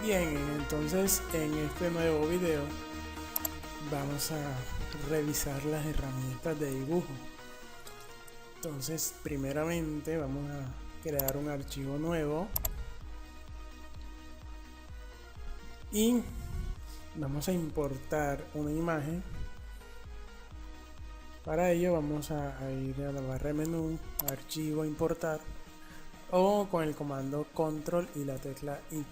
Bien, entonces en este nuevo video vamos a revisar las herramientas de dibujo. Entonces primeramente vamos a crear un archivo nuevo y vamos a importar una imagen. Para ello vamos a ir a la barra de menú, archivo, importar, o con el comando control y la tecla I.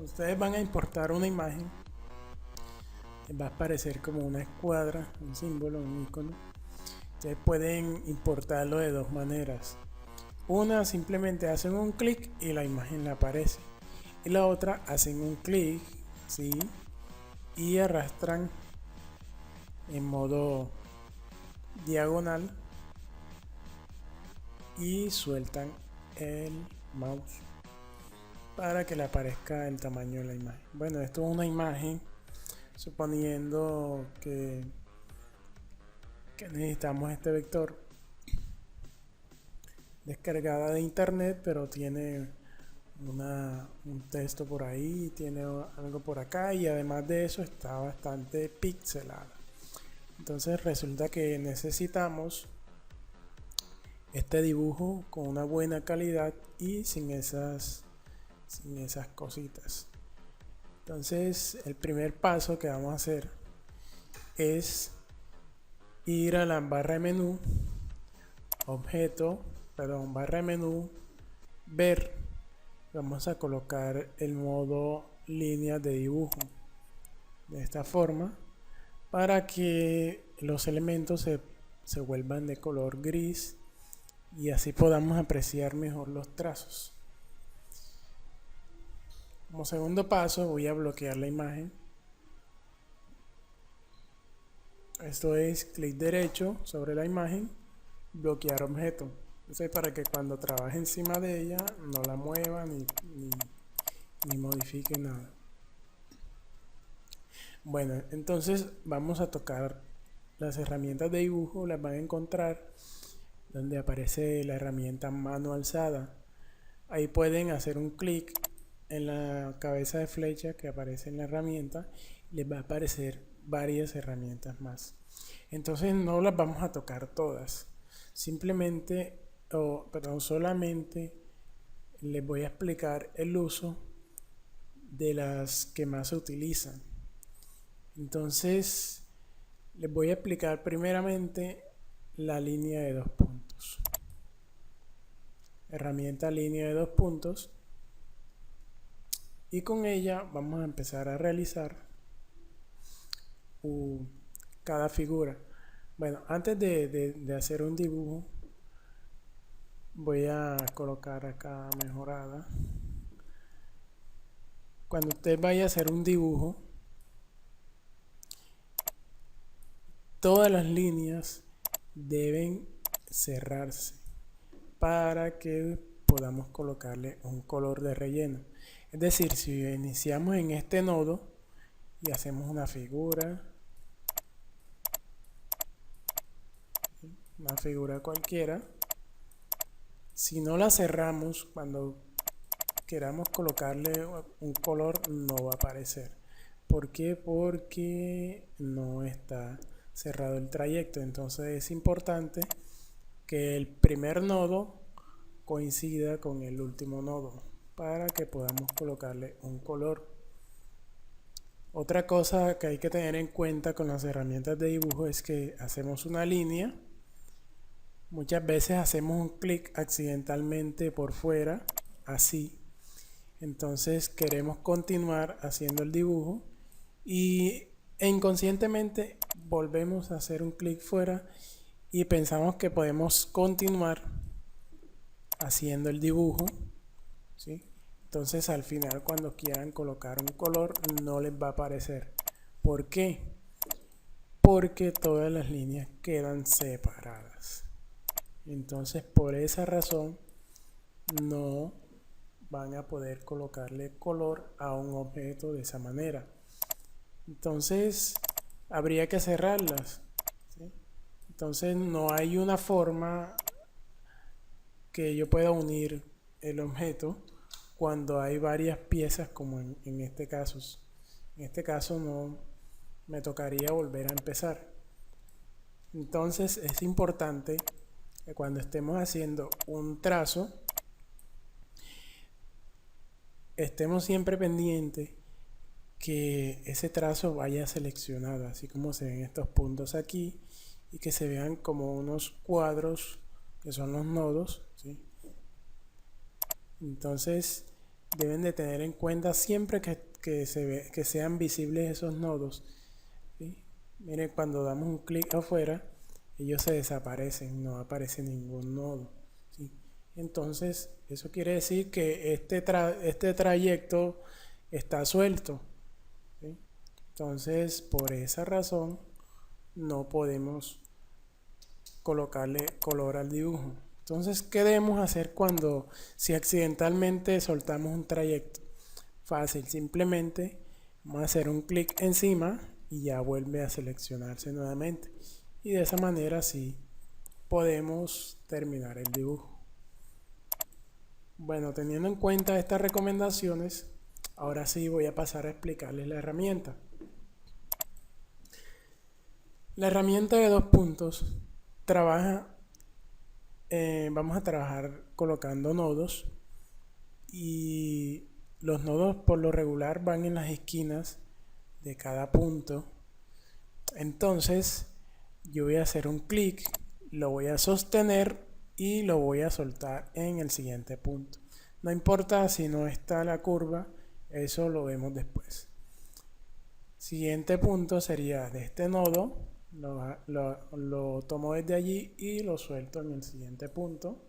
Ustedes van a importar una imagen, va a aparecer como una escuadra, un símbolo, un icono. Ustedes pueden importarlo de dos maneras. Una, simplemente hacen un clic y la imagen le aparece, y la otra, hacen un clic, ¿sí?, y arrastran en modo diagonal y sueltan el mouse para que le aparezca el tamaño de la imagen. Bueno, esto es una imagen, suponiendo que necesitamos este vector descargada de internet, pero tiene un texto por ahí, tiene algo por acá, y además de eso está bastante pixelada. Entonces resulta que necesitamos este dibujo con una buena calidad y sin esas cositas. Entonces el primer paso que vamos a hacer es ir a la barra de menú, barra de menú, ver. Vamos a colocar el modo línea de dibujo de esta forma para que los elementos se vuelvan de color gris y así podamos apreciar mejor los trazos. Como segundo paso voy a bloquear la imagen. Esto es clic derecho sobre la imagen, bloquear objeto. Entonces, para que cuando trabaje encima de ella no la mueva ni modifique nada. Bueno, entonces vamos a tocar las herramientas de dibujo. Las van a encontrar donde aparece la herramienta mano alzada. Ahí pueden hacer un clic en la cabeza de flecha que aparece en la herramienta. Les va a aparecer varias herramientas más. Entonces no las vamos a tocar todas. Simplemente, solamente les voy a explicar el uso de las que más se utilizan. Entonces les voy a explicar primeramente la línea de dos puntos. Herramienta línea de dos puntos, y con ella vamos a empezar a realizar cada figura. Bueno, antes de hacer un dibujo voy a colocar acá mejorada. Cuando usted vaya a hacer un dibujo, todas las líneas deben cerrarse para que podamos colocarle un color de relleno. Es decir, si iniciamos en este nodo y hacemos una figura cualquiera, si no la cerramos, cuando queramos colocarle un color no va a aparecer. ¿Por qué? Porque no está cerrado el trayecto. Entonces es importante que el primer nodo coincida con el último nodo para que podamos colocarle un color. Otra cosa que hay que tener en cuenta con las herramientas de dibujo es que hacemos una línea. Muchas veces hacemos un clic accidentalmente por fuera, así. Entonces queremos continuar haciendo el dibujo y inconscientemente volvemos a hacer un clic fuera y pensamos que podemos continuar haciendo el dibujo, ¿sí? Entonces al final, cuando quieran colocar un color, no les va a aparecer. ¿Por qué? Porque todas las líneas quedan separadas. Entonces por esa razón no van a poder colocarle color a un objeto de esa manera. Entonces habría que cerrarlas. Entonces no hay una forma que yo pueda unir el objeto cuando hay varias piezas como en este caso. En este caso no me tocaría volver a empezar. Entonces es importante que cuando estemos haciendo un trazo estemos siempre pendientes que ese trazo vaya seleccionado, así como se ven estos puntos aquí, y que se vean como unos cuadros que son los nodos, ¿sí? Entonces deben de tener en cuenta siempre que sean visibles esos nodos, ¿sí? Miren, cuando damos un clic afuera, ellos se desaparecen, no aparece ningún nodo, ¿sí? Entonces eso quiere decir que este trayecto está suelto, ¿sí? Entonces por esa razón no podemos colocarle color al dibujo. Entonces, ¿qué debemos hacer cuando si accidentalmente soltamos un trayecto? Fácil, simplemente vamos a hacer un clic encima y ya vuelve a seleccionarse nuevamente. Y de esa manera sí podemos terminar el dibujo. Bueno, teniendo en cuenta estas recomendaciones, ahora sí voy a pasar a explicarles la herramienta. La herramienta de 2 puntos trabaja, vamos a trabajar colocando nodos, y los nodos por lo regular van en las esquinas de cada punto. Entonces yo voy a hacer un clic, lo voy a sostener y lo voy a soltar en el siguiente punto. No importa si no está la curva, eso lo vemos después. Siguiente punto sería de este nodo, lo tomo desde allí y lo suelto en el siguiente punto.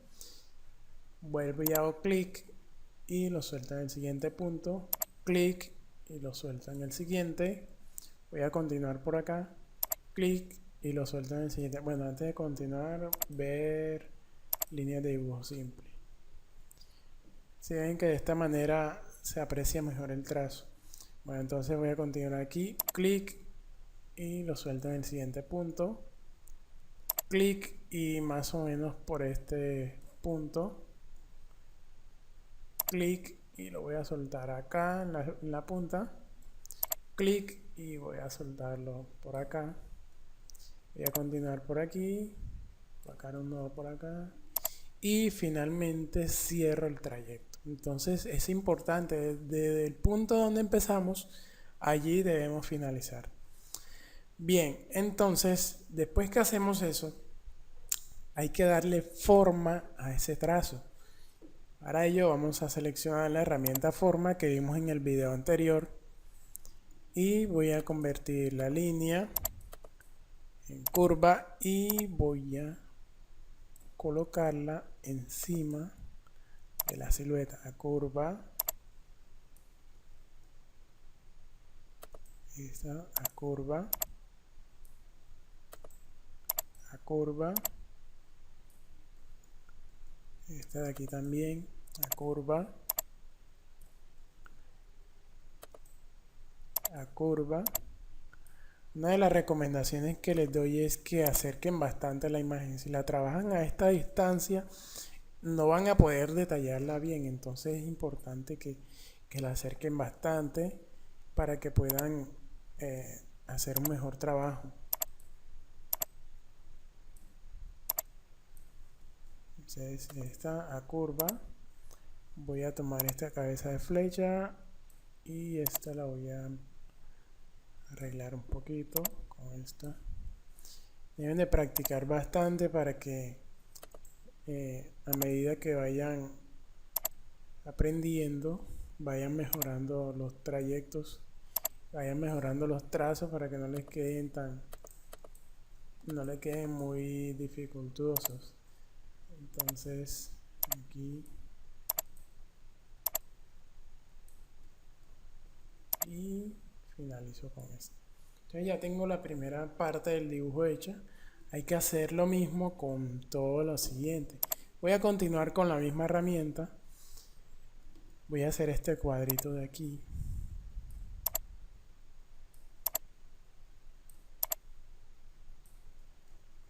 Vuelvo y hago clic y lo suelto en el siguiente punto. Clic y lo suelto en el siguiente. Voy a continuar por acá. Clic y lo suelto en el siguiente. Bueno, antes de continuar, ver líneas de dibujo simple. Si ven que de esta manera se aprecia mejor el trazo. Bueno, entonces voy a continuar aquí. Clic y lo suelto en el siguiente punto. Clic y más o menos por este punto. Clic y lo voy a soltar acá en la punta. Clic y voy a soltarlo por acá. Voy a continuar por aquí, colocar un nodo por acá y finalmente cierro el trayecto. Entonces es importante, desde el punto donde empezamos, allí debemos finalizar. Bien, entonces después que hacemos eso, hay que darle forma a ese trazo. Para ello vamos a seleccionar la herramienta forma que vimos en el video anterior y voy a convertir la línea en curva y voy a colocarla encima de la silueta. A curva, esta, a curva, a curva, esta de aquí también, a curva, a curva. Una de las recomendaciones que les doy es que acerquen bastante la imagen. Si la trabajan a esta distancia, no van a poder detallarla bien. Entonces es importante que la acerquen bastante para que puedan hacer un mejor trabajo. Entonces esta a curva, voy a tomar esta cabeza de flecha y esta la voy a arreglar un poquito con esta. Deben de practicar bastante para que a medida que vayan aprendiendo, vayan mejorando los trayectos, vayan mejorando los trazos para que no les queden muy dificultosos. Entonces aquí y finalizo con esto. Entonces ya tengo la primera parte del dibujo hecha. Hay que hacer lo mismo con todo lo siguiente. Voy a continuar con la misma herramienta. Voy a hacer este cuadrito de aquí.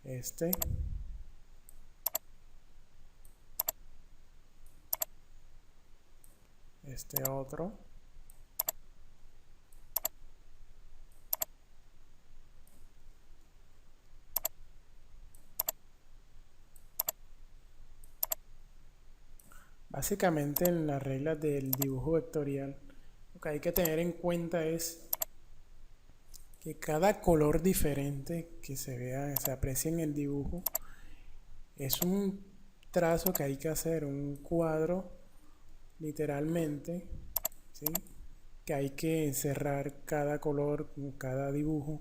este, este otro, básicamente en las reglas del dibujo vectorial lo que hay que tener en cuenta es que cada color diferente que se vea, se aprecia en el dibujo, es un trazo que hay que hacer, un cuadro literalmente, ¿sí? Que hay que encerrar cada color, cada dibujo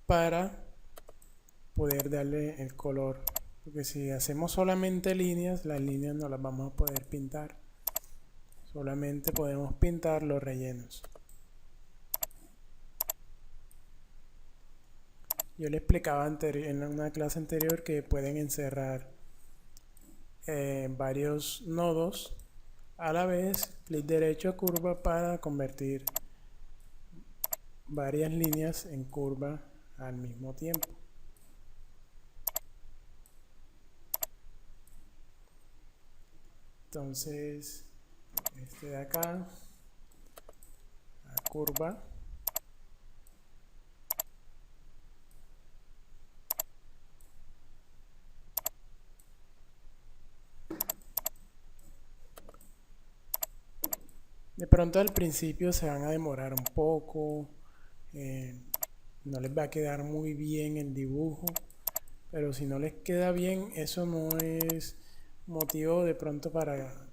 para poder darle el color, porque si hacemos solamente líneas, las líneas no las vamos a poder pintar, solamente podemos pintar los rellenos. Yo le explicaba en una clase anterior que pueden encerrar varios nodos a la vez, clic derecho curva para convertir varias líneas en curva al mismo tiempo. Entonces, este de acá, la curva, de pronto al principio se van a demorar un poco, no les va a quedar muy bien el dibujo, pero si no les queda bien, eso no es motivo de pronto para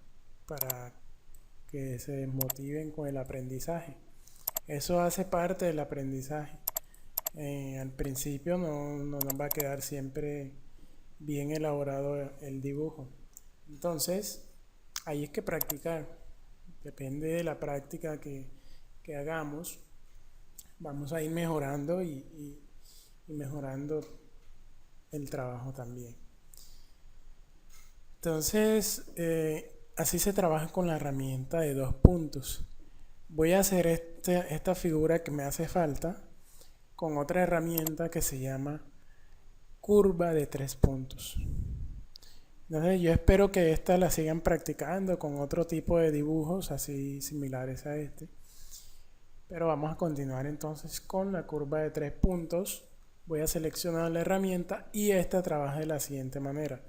que se desmotiven con el aprendizaje. Eso hace parte del aprendizaje. Al principio no nos va a quedar siempre bien elaborado el dibujo. Entonces, ahí es que practicar. Depende de la práctica que hagamos. Vamos a ir mejorando y mejorando el trabajo también. Entonces, así se trabaja con la herramienta de 2 puntos. Voy a hacer esta figura que me hace falta con otra herramienta que se llama curva de 3 puntos. Entonces yo espero que esta la sigan practicando con otro tipo de dibujos así similares a este. Pero vamos a continuar entonces con la curva de 3 puntos. Voy a seleccionar la herramienta y esta trabaja de la siguiente manera.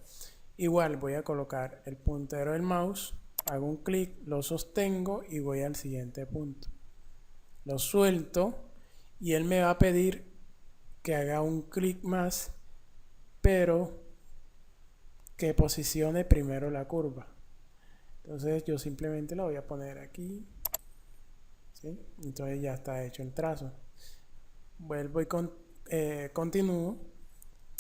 Igual voy a colocar el puntero del mouse, hago un clic, lo sostengo y voy al siguiente punto. Lo suelto y él me va a pedir que haga un clic más, pero que posicione primero la curva. Entonces yo simplemente la voy a poner aquí, ¿sí? Entonces ya está hecho el trazo. Vuelvo y continúo,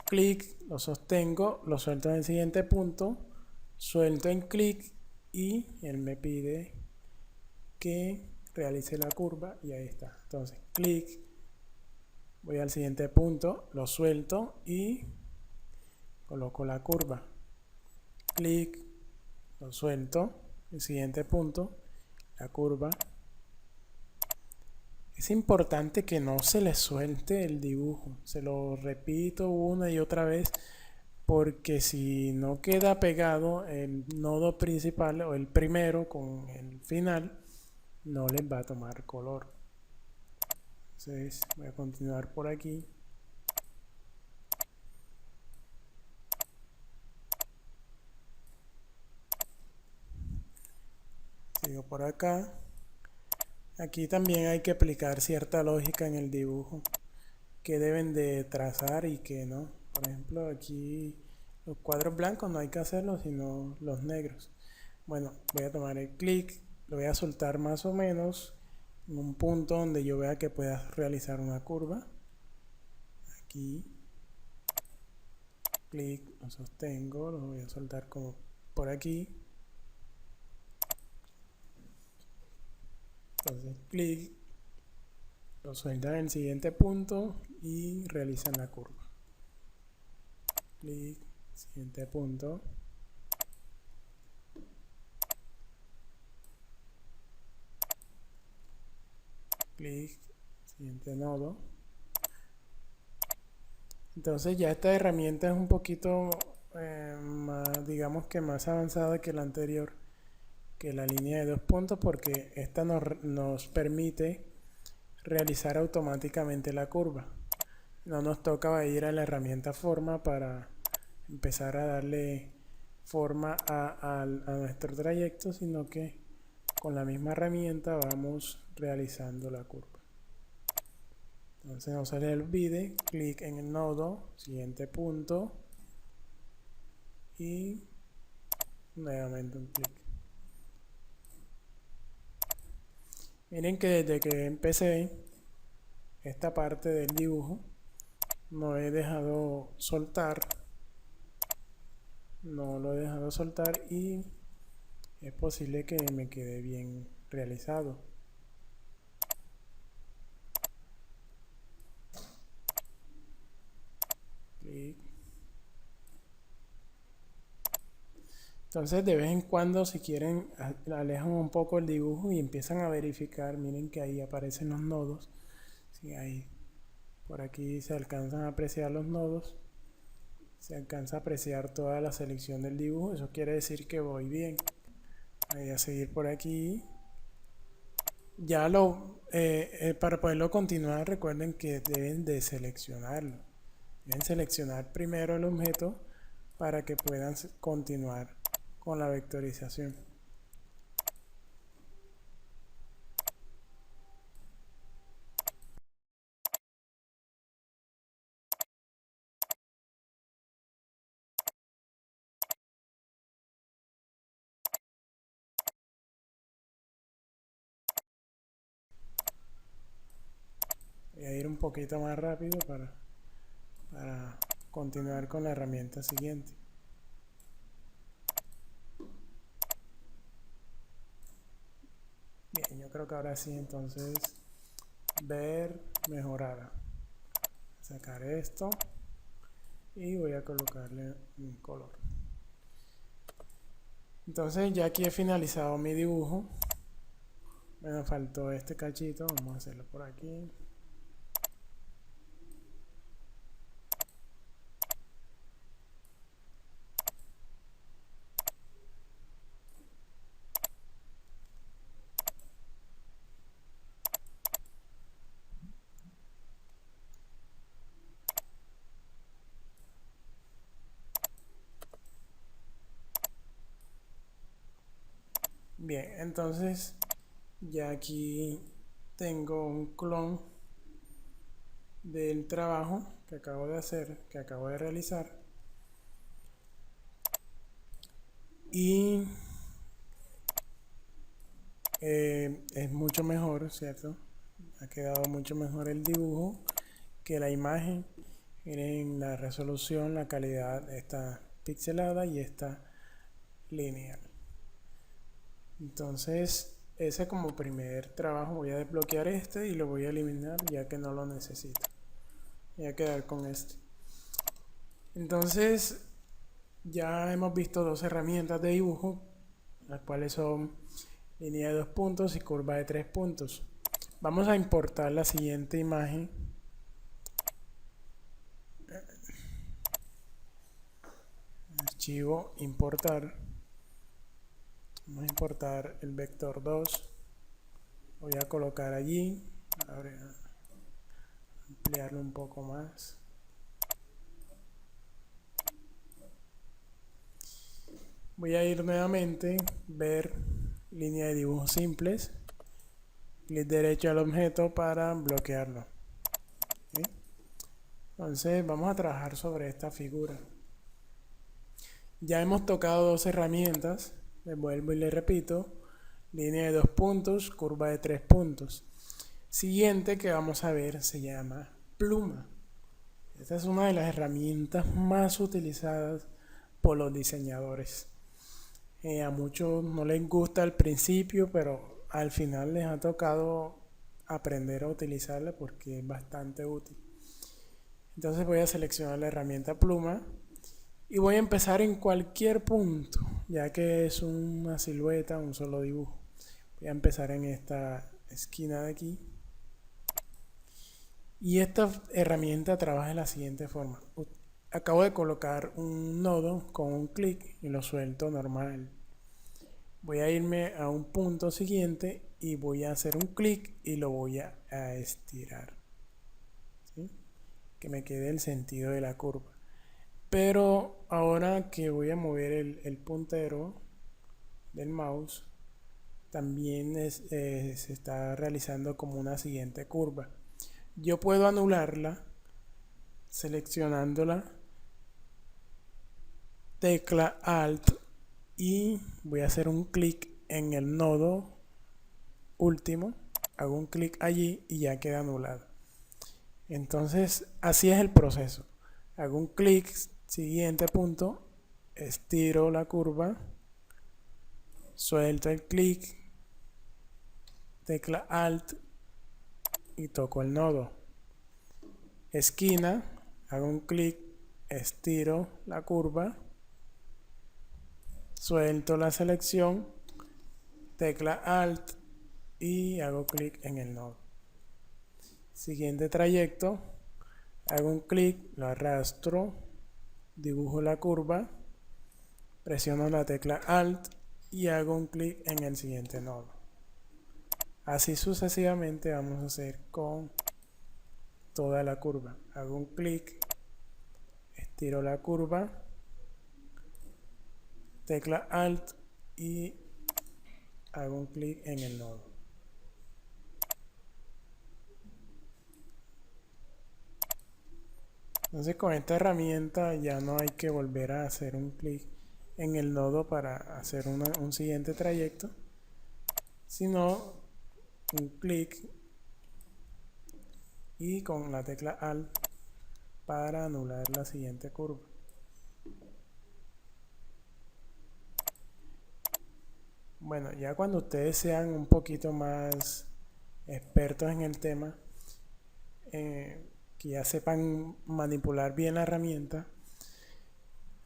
clic, lo sostengo, lo suelto en el siguiente punto, suelto en clic y él me pide que realice la curva y ahí está. Entonces clic, voy al siguiente punto, lo suelto y coloco la curva. Clic, lo suelto, el siguiente punto, la curva. Es importante que no se le suelte el dibujo, se lo repito una y otra vez, porque si no queda pegado el nodo principal o el primero con el final, no les va a tomar color. Entonces voy a continuar por aquí. Sigo por acá. Aquí también hay que aplicar cierta lógica en el dibujo, que deben de trazar y que no. Por ejemplo, aquí los cuadros blancos no hay que hacerlos, sino los negros. Bueno, voy a tomar el clic, lo voy a soltar más o menos en un punto donde yo vea que pueda realizar una curva. Aquí, clic, lo sostengo, lo voy a soltar como por aquí. Entonces, clic, lo sueltan en el siguiente punto y realizan la curva. Clic, siguiente punto. Clic, siguiente nodo. Entonces ya esta herramienta es un poquito más, digamos que más avanzada que la anterior, que la línea de 2 puntos, porque esta nos permite realizar automáticamente la curva. No nos toca ir a la herramienta forma para empezar a darle forma a nuestro trayecto, sino que con la misma herramienta vamos realizando la curva. Entonces no se le olvide, clic en el nodo, siguiente punto y nuevamente un clic. Miren que desde que empecé esta parte del dibujo no he dejado soltar, no lo he dejado soltar y es posible que me quede bien realizado. Clic. Entonces de vez en cuando, si quieren, alejan un poco el dibujo y empiezan a verificar. Miren que ahí aparecen los nodos. Sí, ahí, por aquí se alcanzan a apreciar los nodos. Se alcanza a apreciar toda la selección del dibujo. Eso quiere decir que voy bien. Voy a seguir por aquí. Ya para poderlo continuar, recuerden que deben de seleccionarlo. Deben seleccionar primero el objeto para que puedan continuar con la vectorización. Voy a ir un poquito más rápido para continuar con la herramienta siguiente. Bien, yo creo que ahora sí, entonces ver mejorada. Sacar esto y voy a colocarle un color. Entonces ya aquí he finalizado mi dibujo. Me faltó este cachito, vamos a hacerlo por aquí. Bien, entonces ya aquí tengo un clon del trabajo que acabo de hacer, que acabo de realizar. Y es mucho mejor, ¿cierto? Ha quedado mucho mejor el dibujo que la imagen. Miren la resolución, la calidad está pixelada y está lineal. Entonces, ese como primer trabajo voy a desbloquear este y lo voy a eliminar ya que no lo necesito. Voy a quedar con este. Entonces, ya hemos visto dos herramientas de dibujo, las cuales son línea de 2 puntos y curva de 3 puntos. Vamos a importar la siguiente imagen. Archivo, importar. Vamos a importar el vector 2. Voy a colocar allí. Ampliarlo un poco más. Voy a ir nuevamente, ver línea de dibujos simples. Clic derecho al objeto para bloquearlo. ¿Sí? Entonces vamos a trabajar sobre esta figura. Ya hemos tocado dos herramientas. Les vuelvo y les repito. Línea de 2 puntos, curva de 3 puntos. Siguiente que vamos a ver se llama pluma. Esta es una de las herramientas más utilizadas por los diseñadores. A muchos no les gusta al principio, pero al final les ha tocado aprender a utilizarla porque es bastante útil. Entonces voy a seleccionar la herramienta pluma y voy a empezar en cualquier punto, ya que es una silueta, un solo dibujo. Voy a empezar en esta esquina de aquí Y esta herramienta trabaja de la siguiente forma. Acabo de colocar un nodo con un clic y lo suelto normal. Voy a irme a un punto siguiente y voy a hacer un clic y lo voy a estirar, ¿sí? Que me quede el sentido de la curva. Pero ahora que voy a mover el puntero del mouse, también se está realizando como una siguiente curva. Yo puedo anularla seleccionándola, tecla Alt, y voy a hacer un clic en el nodo último, hago un clic allí y ya queda anulado. Entonces así es el proceso. Hago un clic, siguiente punto, estiro la curva, suelto el clic, tecla Alt y toco el nodo. Esquina, hago un clic, estiro la curva, suelto la selección, tecla Alt y hago clic en el nodo. Siguiente trayecto, hago un clic, lo arrastro, dibujo la curva, presiono la tecla Alt y hago un clic en el siguiente nodo. Así sucesivamente vamos a hacer con toda la curva. Hago un clic, estiro la curva, tecla Alt y hago un clic en el nodo. Entonces con esta herramienta ya no hay que volver a hacer un clic en el nodo para hacer un siguiente trayecto, sino un clic y con la tecla Alt para anular la siguiente curva. Bueno, ya cuando ustedes sean un poquito más expertos en el tema, que ya sepan manipular bien la herramienta,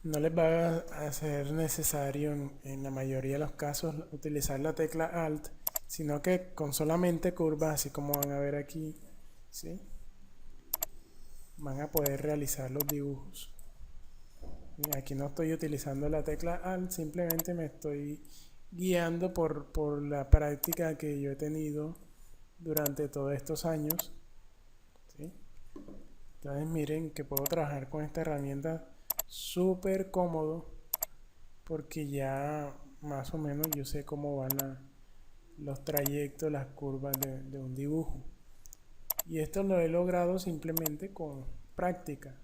no les va a ser necesario en la mayoría de los casos utilizar la tecla Alt, sino que con solamente curvas, así como van a ver aquí, ¿sí? Van a poder realizar los dibujos. Y aquí no estoy utilizando la tecla Alt, simplemente me estoy guiando por la práctica que yo he tenido durante todos estos años, ¿sí? Entonces miren que puedo trabajar con esta herramienta súper cómodo porque ya más o menos yo sé cómo van los trayectos, las curvas de un dibujo. Y esto lo he logrado simplemente con práctica.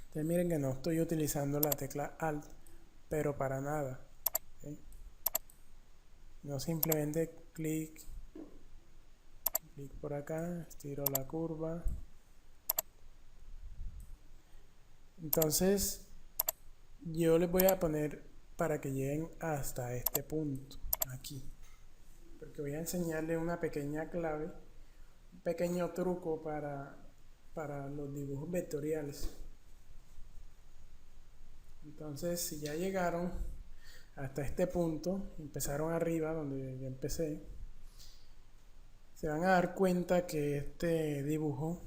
Entonces miren que no estoy utilizando la tecla Alt, pero para nada, ¿sí? No, simplemente clic por acá, estiro la curva. Entonces yo les voy a poner para que lleguen hasta este punto aquí, porque voy a enseñarles una pequeña clave, un pequeño truco para los dibujos vectoriales. Entonces si ya llegaron hasta este punto, empezaron arriba donde yo empecé, se van a dar cuenta que este dibujo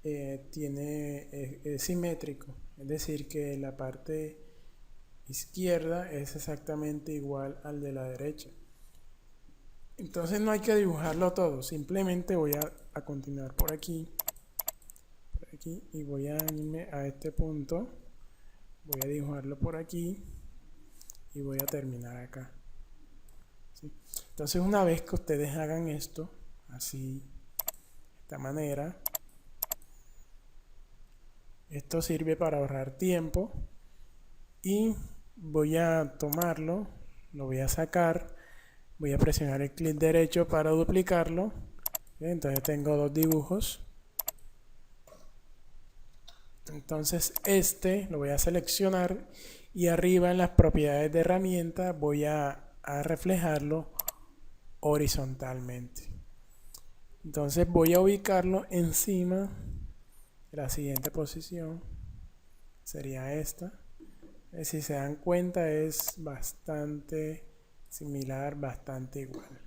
es simétrico, es decir que la parte izquierda es exactamente igual al de la derecha. Entonces no hay que dibujarlo todo, simplemente voy a continuar por aquí y voy a irme a este punto, voy a dibujarlo por aquí y voy a terminar acá, ¿sí? Entonces una vez que ustedes hagan esto así, de esta manera, esto sirve para ahorrar tiempo y voy a tomarlo, lo voy a sacar, voy a presionar el clic derecho para duplicarlo. Entonces tengo dos dibujos. Entonces este lo voy a seleccionar y arriba en las propiedades de herramienta voy a reflejarlo horizontalmente. Entonces voy a ubicarlo encima de la siguiente posición, sería esta. Si se dan cuenta es bastante similar, bastante igual.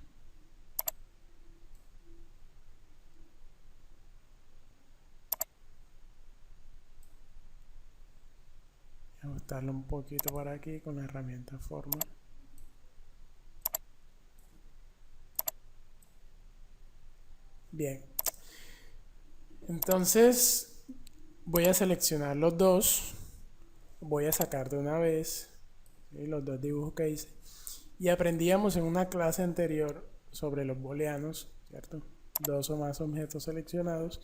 ajustarlo un poquito por aquí con la herramienta forma. Bien, entonces voy a seleccionar los dos, voy a sacar de una vez, ¿sí?, los dos dibujos que hice. Y aprendíamos en una clase anterior sobre los booleanos, ¿cierto? Dos o más objetos seleccionados,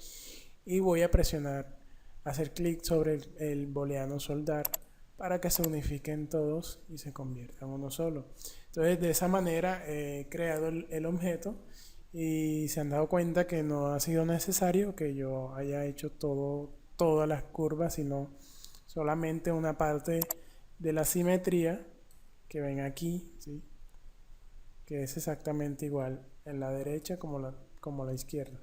y voy a presionar, hacer clic sobre el booleano soldar para que se unifiquen todos y se conviertan en uno solo. Entonces, de esa manera he creado el objeto, y se han dado cuenta que no ha sido necesario que yo haya hecho todas las curvas, sino solamente una parte de la simetría que ven aquí, ¿sí?, que es exactamente igual en la derecha como la izquierda.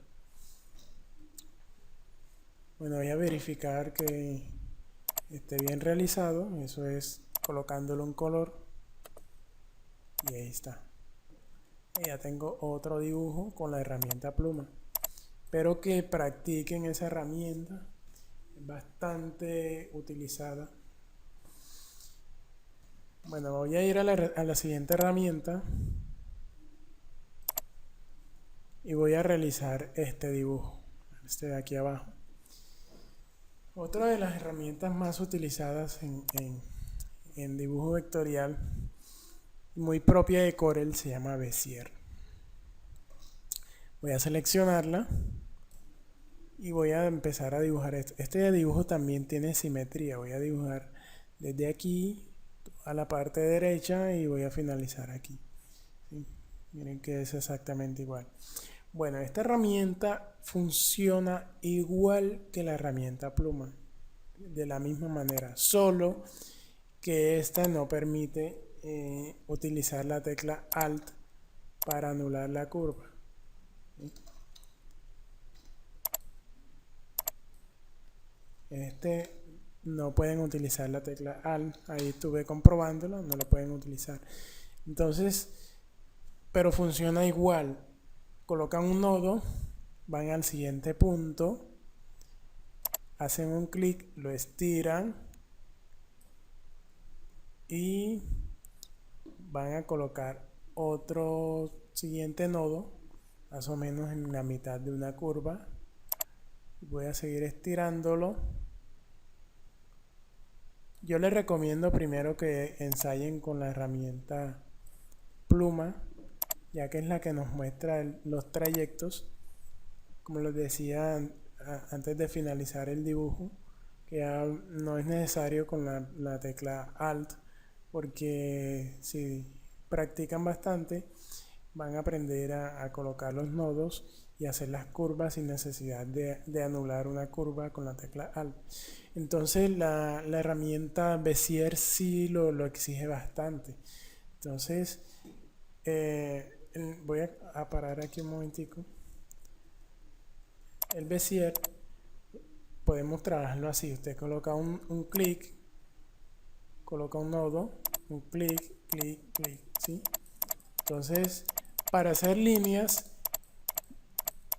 Bueno, voy a verificar que esté bien realizado. Eso es colocándole un color, y ahí está. Y ya tengo otro dibujo con la herramienta pluma. Espero que practiquen esa herramienta, es bastante utilizada. Bueno, voy a ir a la siguiente herramienta y voy a realizar este dibujo, este de aquí abajo. Otra de las herramientas más utilizadas en dibujo vectorial, muy propia de Corel, se llama Bezier. Voy a seleccionarla y voy a empezar a dibujar esto. Este dibujo también tiene simetría. Voy a dibujar desde aquí a la parte derecha y voy a finalizar aquí, ¿sí? Miren que es exactamente igual. Bueno, esta herramienta funciona igual que la herramienta pluma, de la misma manera, solo que esta no permite utilizar la tecla Alt para anular la curva, ¿sí? No pueden utilizar la tecla Alt, ahí estuve comprobándolo, no lo pueden utilizar. Entonces, pero funciona igual. Colocan un nodo, van al siguiente punto, hacen un clic, lo estiran y van a colocar otro siguiente nodo, más o menos en la mitad de una curva. Voy a seguir estirándolo. Yo les recomiendo primero que ensayen con la herramienta pluma, ya que es la que nos muestra los trayectos. Como les decía antes de finalizar el dibujo, que ya no es necesario con la tecla Alt, porque si practican bastante van a aprender a colocar los nodos y hacer las curvas sin necesidad de anular una curva con la tecla Alt. Entonces la herramienta Bezier sí lo exige bastante. Entonces voy a parar aquí un momentico. El Bezier podemos trabajarlo así. Usted coloca un clic, coloca un nodo, un clic, clic, clic, ¿sí? Entonces, para hacer líneas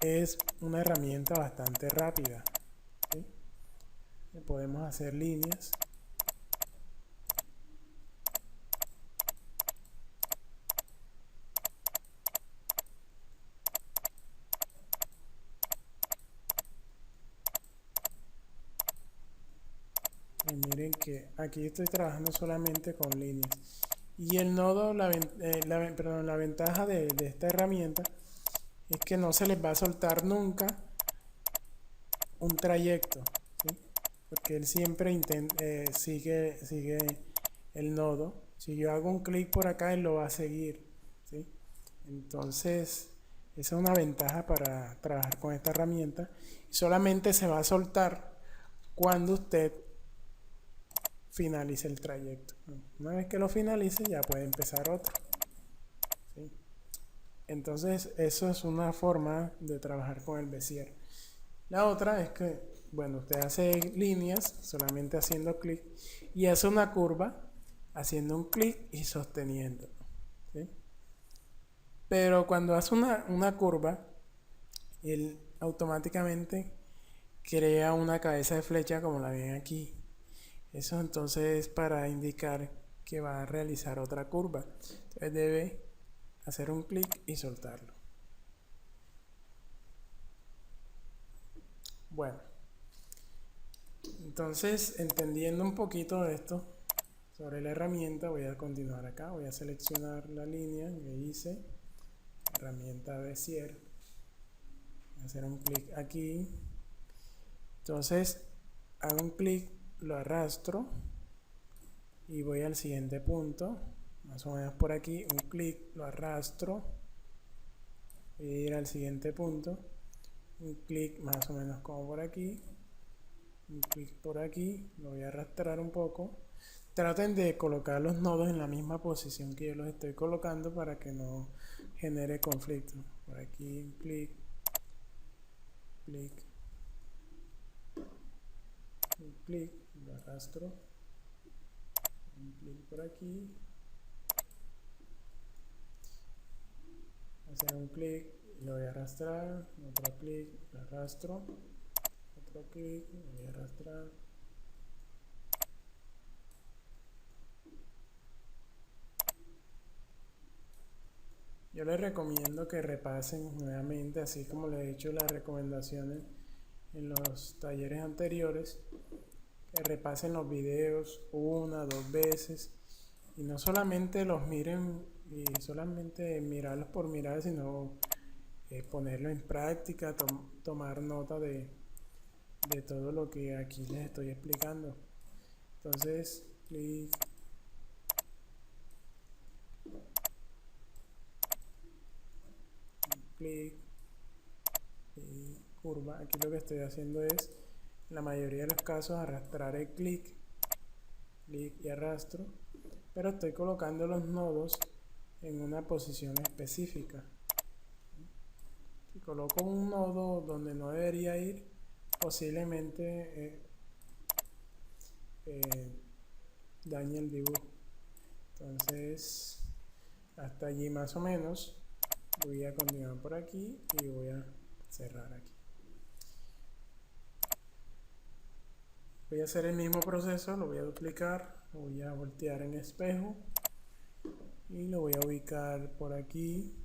es una herramienta bastante rápida, ¿sí? Podemos hacer líneas. Y miren que aquí estoy trabajando solamente con líneas. Y el nodo, la ventaja de esta herramienta es que no se les va a soltar nunca un trayecto, ¿sí? Porque él siempre sigue el nodo. Si yo hago un clic por acá, él lo va a seguir, ¿sí? Entonces, esa es una ventaja para trabajar con esta herramienta. Solamente se va a soltar cuando usted finalice el trayecto. Una vez que lo finalice, ya puede empezar otro, ¿sí? Entonces, eso es una forma de trabajar con el Bezier. La otra es que, bueno, usted hace líneas solamente haciendo clic y hace una curva haciendo un clic y sosteniendo, ¿sí? Pero cuando hace una curva, él automáticamente crea una cabeza de flecha como la ven aquí. Eso entonces es para indicar que va a realizar otra curva. Entonces debe hacer un clic y soltarlo. Bueno, entonces entendiendo un poquito de esto sobre la herramienta, voy a continuar acá. Voy a seleccionar la línea que hice, herramienta Bezier. Voy a hacer un clic aquí. Entonces hago un clic, lo arrastro y voy al siguiente punto, más o menos por aquí, un clic, lo arrastro, voy a ir al siguiente punto, un clic más o menos como por aquí, un clic por aquí, lo voy a arrastrar un poco. Traten de colocar los nodos en la misma posición que yo los estoy colocando para que no genere conflicto. Por aquí un clic, clic, un clic, lo arrastro, un clic por aquí, hacer un clic, lo voy a arrastrar, otro clic, lo arrastro, otro clic, lo voy a arrastrar. Yo les recomiendo que repasen nuevamente, así como les he hecho las recomendaciones en los talleres anteriores, que repasen los videos una, dos veces y no solamente los miren y solamente mirarlos por mirar, sino ponerlo en práctica, tomar nota de todo lo que aquí les estoy explicando. Entonces, clic, clic y curva. Aquí lo que estoy haciendo es, en la mayoría de los casos, arrastrar el clic, clic y arrastro, pero estoy colocando los nodos en una posición específica. Si coloco un nodo donde no debería ir, posiblemente dañe el dibujo. Entonces, hasta allí más o menos. Voy a continuar por aquí y voy a cerrar aquí. Voy a hacer el mismo proceso, lo voy a duplicar, lo voy a voltear en espejo y lo voy a ubicar por aquí.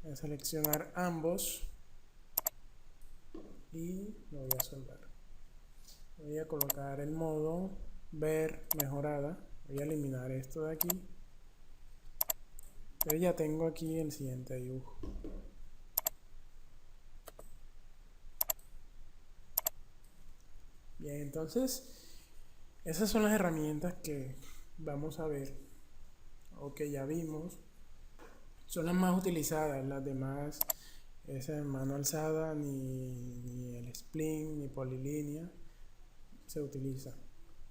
Voy a seleccionar ambos y lo voy a soldar. Voy a colocar el modo ver mejorada. Voy a eliminar esto de aquí. Entonces ya tengo aquí el siguiente dibujo. Bien, entonces esas son las herramientas que vamos a ver o que ya vimos. Son las más utilizadas, las demás, esa mano alzada, ni el spline, ni polilínea se utiliza.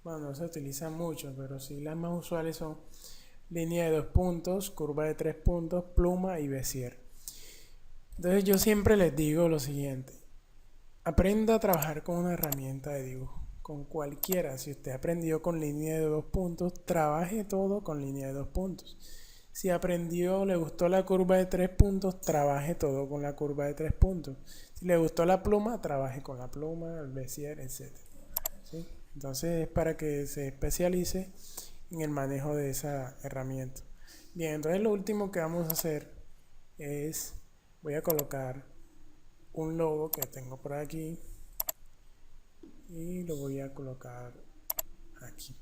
Bueno, no se utiliza mucho, pero sí las más usuales son línea de 2 puntos, curva de 3 puntos, pluma y Bezier. Entonces yo siempre les digo lo siguiente: aprenda a trabajar con una herramienta de dibujo, con cualquiera. Si usted aprendió con línea de 2 puntos, trabaje todo con línea de 2 puntos. Si aprendió, le gustó la curva de 3 puntos, trabaje todo con la curva de 3 puntos. Si le gustó la pluma, trabaje con la pluma, el Bezier, etc. ¿Sí? Entonces es para que se especialice en el manejo de esa herramienta. Bien, entonces lo último que vamos a hacer es, voy a colocar un logo que tengo por aquí y lo voy a colocar aquí.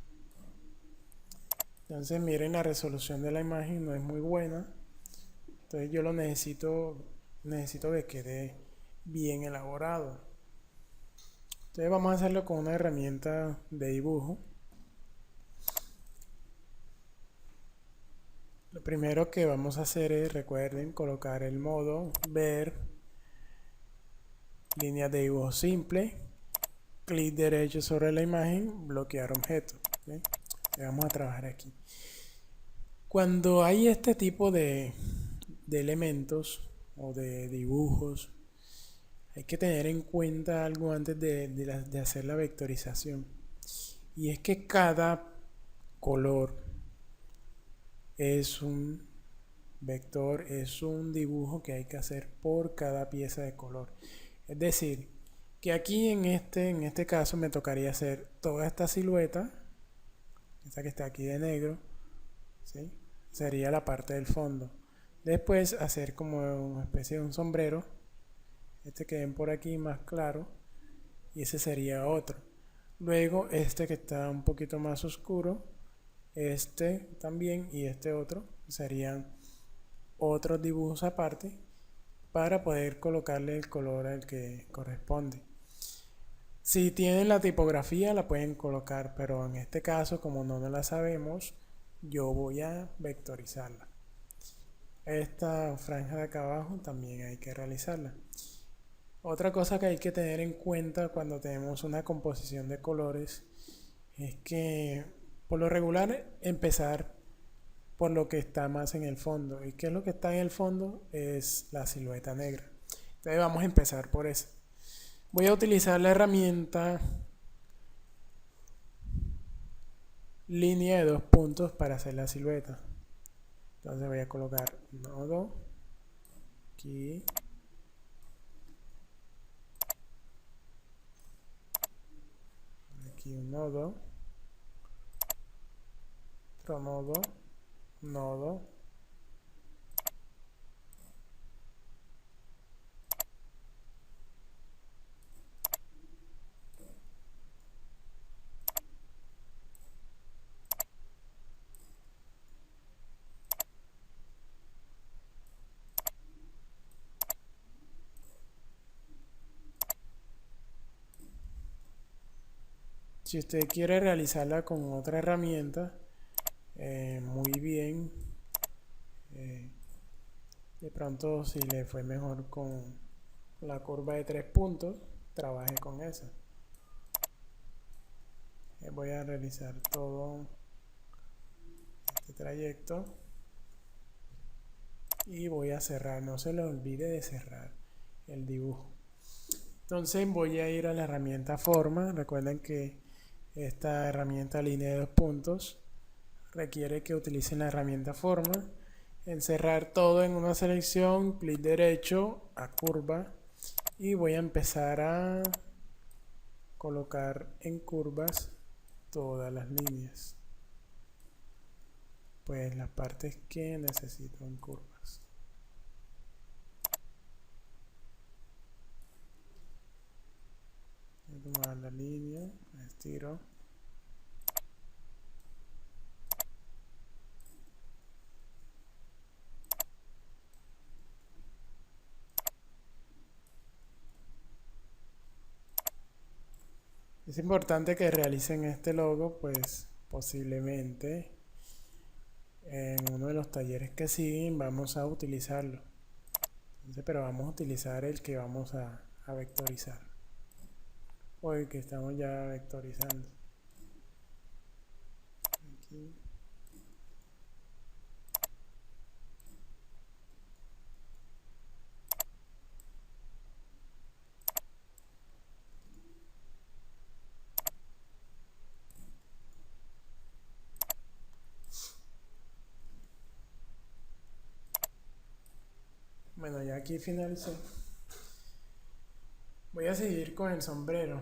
Entonces miren, la resolución de la imagen no es muy buena, entonces yo lo necesito que quede bien elaborado. Entonces vamos a hacerlo con una herramienta de dibujo. Lo primero que vamos a hacer es, recuerden, colocar el modo ver, línea de dibujo simple, clic derecho sobre la imagen, bloquear objeto. ¿Okay? Vamos a trabajar aquí. Cuando hay este tipo de elementos o de dibujos, hay que tener en cuenta algo antes de hacer la vectorización. Y es que cada color es un vector, es un dibujo que hay que hacer por cada pieza de color. Es decir, Que aquí en este caso me tocaría hacer toda esta silueta, esta que está aquí de negro, ¿sí? Sería la parte del fondo. Después hacer como una especie de un sombrero, este que ven por aquí más claro, y ese sería otro. Luego este que está un poquito más oscuro, este también y este otro serían otros dibujos aparte para poder colocarle el color al que corresponde. Si tienen la tipografía la pueden colocar, pero en este caso como no la sabemos, yo voy a vectorizarla. Esta franja de acá abajo también hay que realizarla. Otra cosa que hay que tener en cuenta cuando tenemos una composición de colores es que por lo regular empezar por lo que está más en el fondo. ¿Y qué es lo que está en el fondo? Es la silueta negra. Entonces vamos a empezar por eso. Voy a utilizar la herramienta línea de dos puntos para hacer la silueta. Entonces voy a colocar nodo aquí, aquí un nodo, otro nodo, nodo, si usted quiere realizarla con otra herramienta, muy bien. De pronto, si le fue mejor con la curva de 3 puntos, trabaje con esa. Voy a realizar todo este trayecto y voy a cerrar. No se le olvide de cerrar el dibujo. Entonces voy a ir a la herramienta forma. Recuerden que esta herramienta línea de dos puntos requiere que utilicen la herramienta forma. Encerrar todo en una selección, clic derecho a curva y voy a empezar a colocar en curvas todas las líneas, pues las partes que necesito en curvas. Voy a tomar la línea, la estiro. Es importante que realicen este logo, pues posiblemente en uno de los talleres que siguen vamos a utilizarlo. Entonces, pero vamos a utilizar el que vamos a vectorizar o el que estamos ya vectorizando. Aquí. Bueno, ya aquí finalicé. Voy a seguir con el sombrero.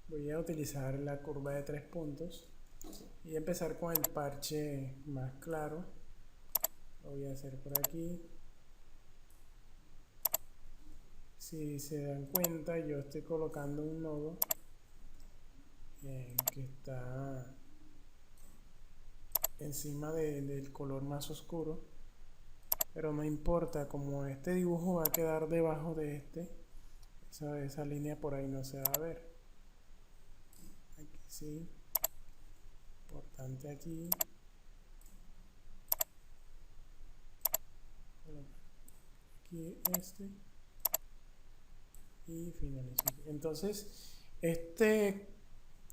Voy a utilizar la curva de 3 puntos y empezar con el parche más claro. Lo voy a hacer por aquí. Si se dan cuenta, yo estoy colocando un nodo que está encima del color más oscuro, pero no importa, como este dibujo va a quedar debajo de este, esa línea por ahí no se va a ver. Aquí sí, importante aquí. Aquí este y finalizo. Entonces, este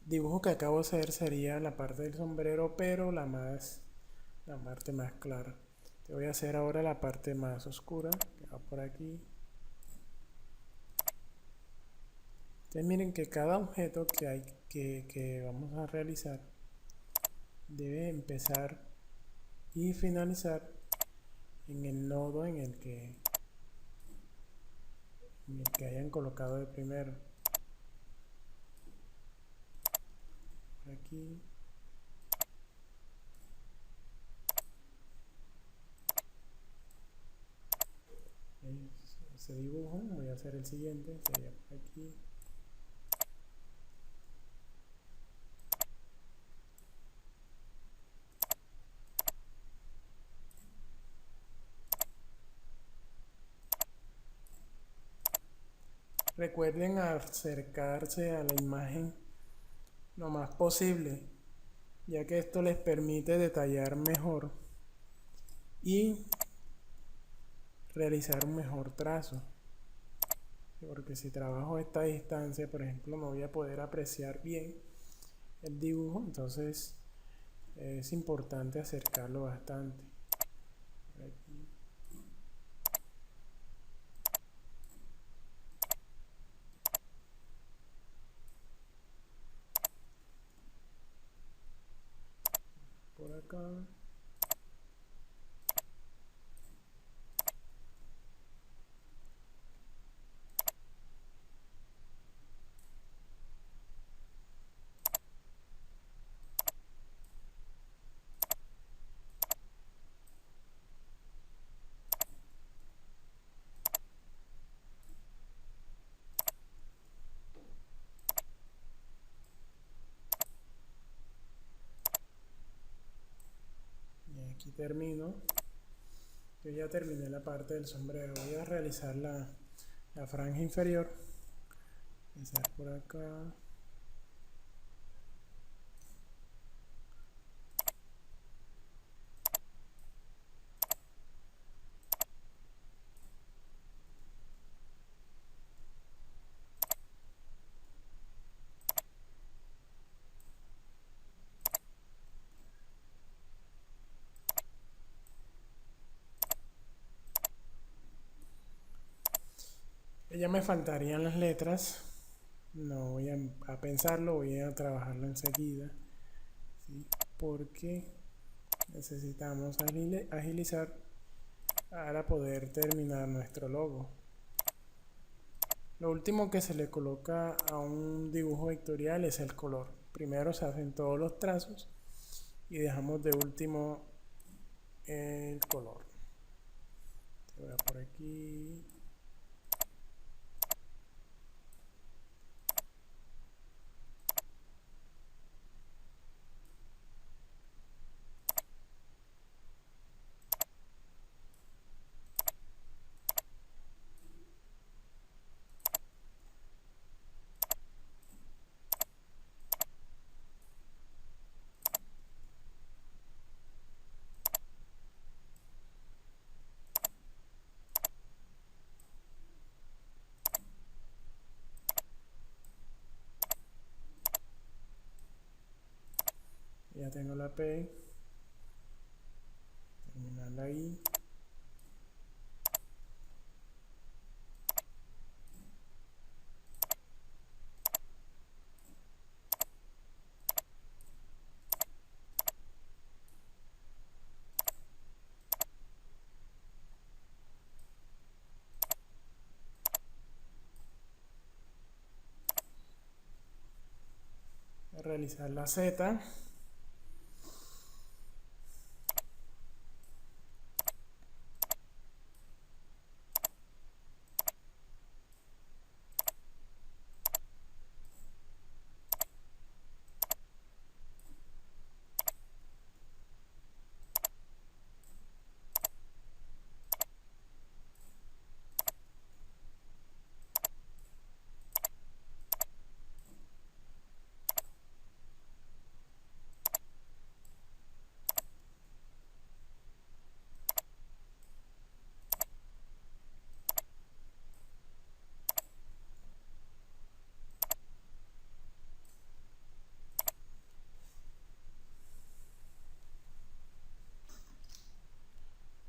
dibujo que acabo de hacer sería la parte del sombrero, pero la parte más clara. Te voy a hacer ahora la parte más oscura, que va por aquí. Entonces miren que cada objeto que vamos a realizar debe empezar y finalizar en el nodo en el que el que hayan colocado de primero. Por aquí. Ese dibujo, voy a hacer el siguiente, sería por aquí. Recuerden acercarse a la imagen lo más posible, ya que esto les permite detallar mejor y realizar un mejor trazo. Porque si trabajo a esta distancia, por ejemplo, no voy a poder apreciar bien el dibujo, entonces es importante acercarlo bastante. Por aquí. Por acá. Y aquí termino. Yo ya terminé la parte del sombrero. Voy a realizar la franja inferior. Empezar por acá. Ya me faltarían las letras. No voy a pensarlo, voy a trabajarlo enseguida, ¿sí? Porque necesitamos agilizar para poder terminar nuestro logo. Lo último que se le coloca a un dibujo vectorial es el color. Primero se hacen todos los trazos y dejamos de último el color. Te voy a por aquí. Ya tengo la P. Terminando ahí. Voy a realizar la Z.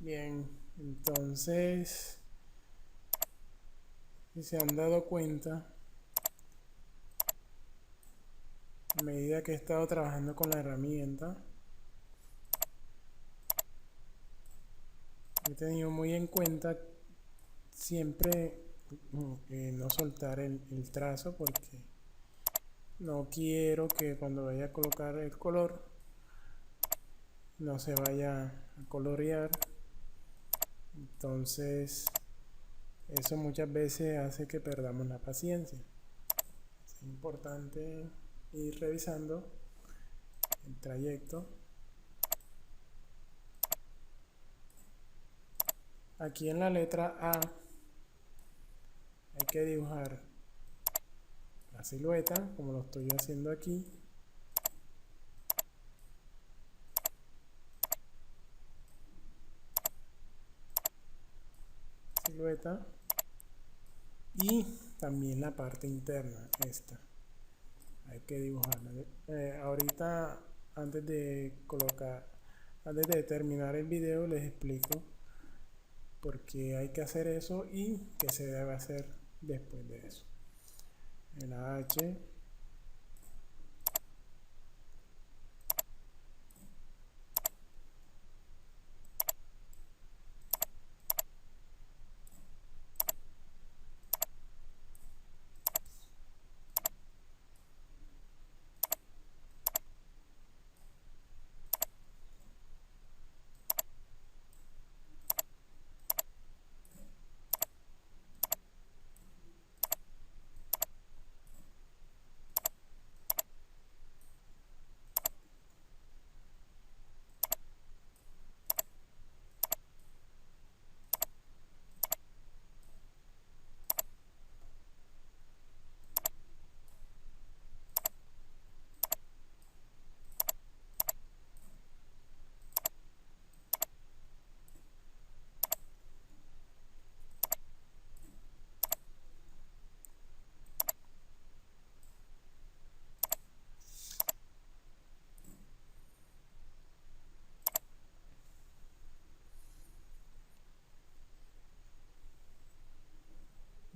Bien, entonces, si se han dado cuenta, a medida que he estado trabajando con la herramienta, he tenido muy en cuenta siempre no soltar el trazo porque no quiero que cuando vaya a colocar el color no se vaya a colorear. Entonces eso muchas veces hace que perdamos la paciencia. Es importante ir revisando el trayecto. Aquí en la letra A hay que dibujar la silueta, como lo estoy haciendo aquí. Silueta. Y también la parte interna, esta. Hay que dibujarla. Ahorita, antes de terminar el video, les explico por qué hay que hacer eso y qué se debe hacer después de eso. En la H.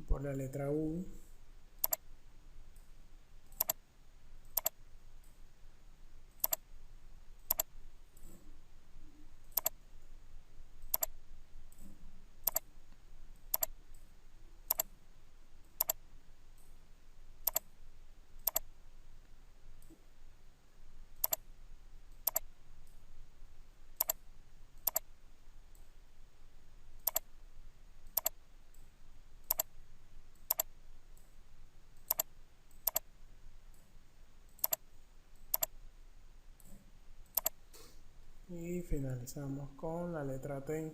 Por la letra U. Y finalizamos con la letra T.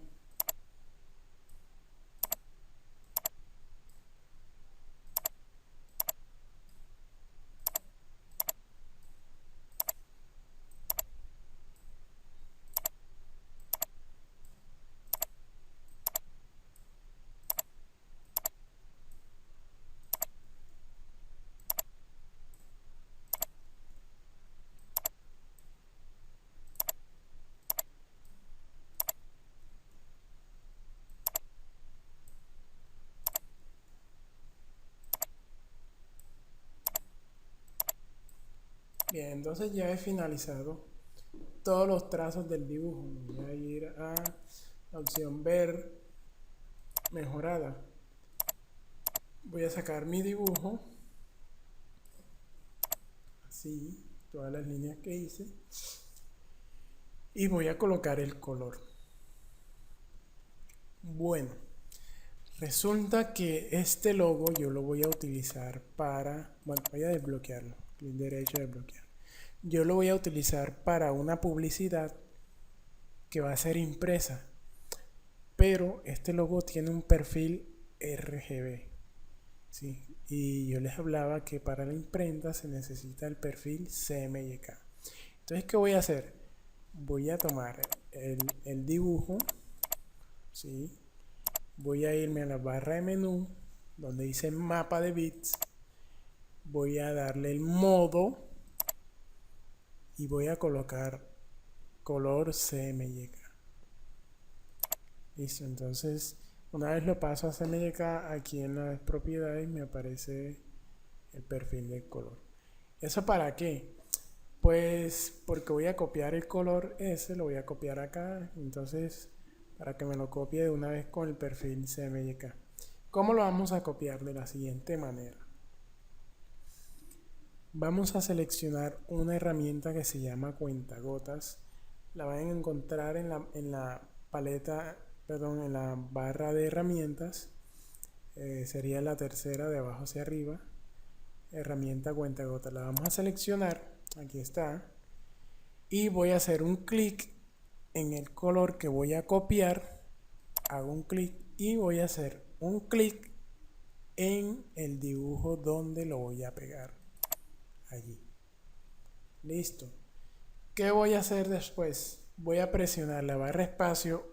Bien, entonces ya he finalizado todos los trazos del dibujo. Voy a ir a la opción ver mejorada. Voy a sacar mi dibujo, así, todas las líneas que hice, y voy a colocar el color. Bueno, resulta que este logo yo lo voy a utilizar para, bueno, voy a desbloquearlo, clic derecho a desbloquear. Yo lo voy a utilizar para una publicidad que va a ser impresa, pero este logo tiene un perfil RGB, ¿sí? Y yo les hablaba que para la imprenta se necesita el perfil CMYK. Entonces, ¿qué voy a hacer? Voy a tomar el dibujo, ¿sí? Voy a irme a la barra de menú donde dice mapa de bits, voy a darle el modo y voy a colocar color CMYK. Listo, entonces una vez lo paso a CMYK, aquí en las propiedades me aparece el perfil del color. ¿Eso para qué? Pues porque voy a copiar el color ese, lo voy a copiar acá, entonces para que me lo copie de una vez con el perfil CMYK. ¿Cómo lo vamos a copiar? De la siguiente manera. Vamos a seleccionar una herramienta que se llama cuentagotas. La van a encontrar en la paleta, perdón, en la barra de herramientas. Sería la tercera de abajo hacia arriba. Herramienta cuentagotas. La vamos a seleccionar. Aquí está. Y voy a hacer un clic en el color que voy a copiar. Hago un clic y voy a hacer un clic en el dibujo donde lo voy a pegar. Allí. Listo. ¿Qué voy a hacer después? Voy a presionar la barra espacio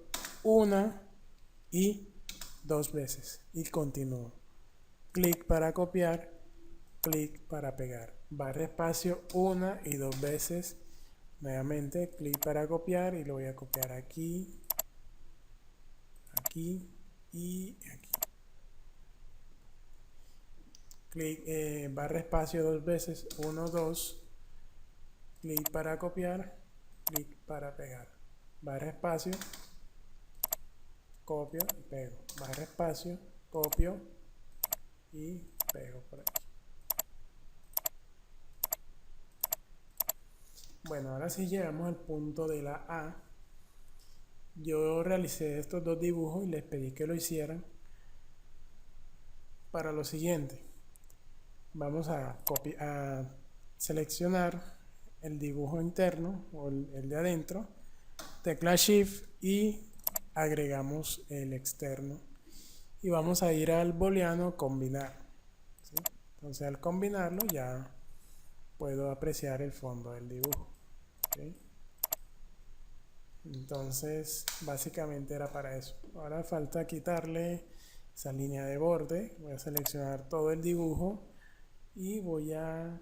una y dos veces y continúo. Clic para copiar, clic para pegar. Barra espacio una y dos veces. Nuevamente clic para copiar y lo voy a copiar aquí, aquí y aquí. Clic, barra espacio dos veces, 1, 2, clic para copiar, clic para pegar, barra espacio, copio y pego, barra espacio, copio y pego por aquí. Bueno, ahora sí llegamos al punto de la A. Yo realicé estos dos dibujos y les pedí que lo hicieran. Para lo siguiente, vamos a seleccionar el dibujo interno o el de adentro, tecla Shift y agregamos el externo y vamos a ir al booleano combinar, ¿sí? Entonces al combinarlo ya puedo apreciar el fondo del dibujo, ¿sí? Entonces básicamente era para eso. Ahora falta quitarle esa línea de borde. Voy a seleccionar todo el dibujo y voy a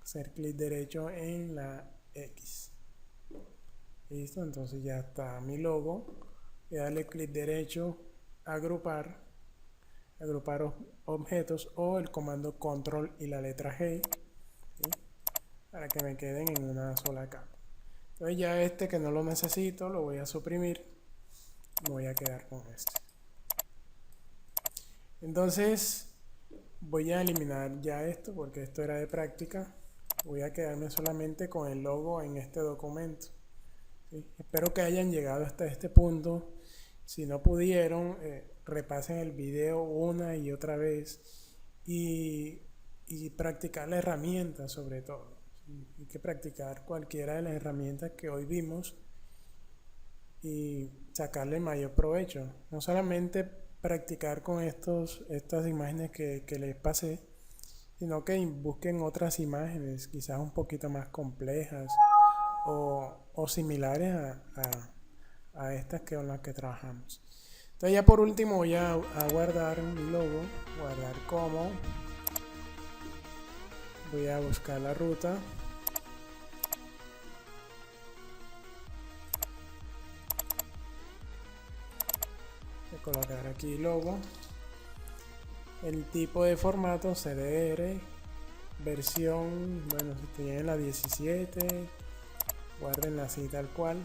hacer clic derecho en la X. Listo, entonces ya está mi logo. Voy a darle clic derecho, agrupar objetos o el comando control y la letra G, ¿sí? Para que me queden en una sola capa. Entonces ya este que no lo necesito lo voy a suprimir. Me voy a quedar con este. Entonces voy a eliminar ya esto porque esto era de práctica. Voy a quedarme solamente con el logo en este documento, ¿sí? Espero que hayan llegado hasta este punto. Si no pudieron, repasen el video una y otra vez y practicar la herramienta sobre todo. Hay que practicar cualquiera de las herramientas que hoy vimos y sacarle mayor provecho. No solamente practicar con estas imágenes que les pasé, sino que busquen otras imágenes quizás un poquito más complejas o similares a estas con las que trabajamos. Entonces ya por último voy a guardar mi logo, guardar como, voy a buscar la ruta, voy a colocar aquí logo, el tipo de formato CDR, versión, bueno, si estoy en la 17, guardenla así tal cual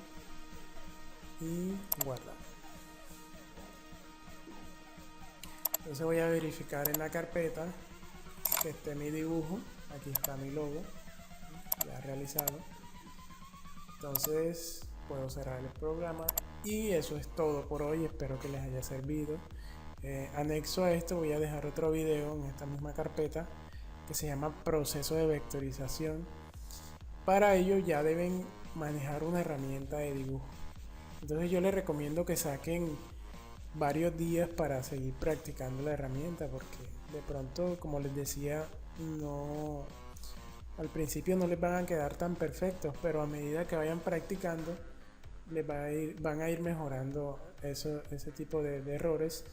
y guardar. Entonces voy a verificar en la carpeta que esté mi dibujo. Aquí está mi logo ya realizado. Entonces puedo cerrar el programa y eso es todo por hoy. Espero que les haya servido. Anexo a esto voy a dejar otro video en esta misma carpeta que se llama proceso de vectorización. Para ello ya deben manejar una herramienta de dibujo. Entonces yo les recomiendo que saquen varios días para seguir practicando la herramienta, porque de pronto, como les decía, al principio no les van a quedar tan perfectos, pero a medida que vayan practicando van a ir mejorando ese tipo de errores.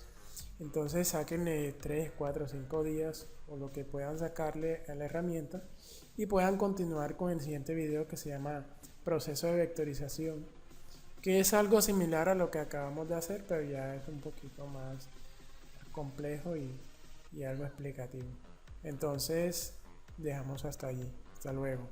Entonces sáquenle 3, 4, 5 días o lo que puedan sacarle a la herramienta y puedan continuar con el siguiente video que se llama proceso de vectorización, que es algo similar a lo que acabamos de hacer, pero ya es un poquito más complejo y algo explicativo. Entonces dejamos hasta allí. Hasta luego.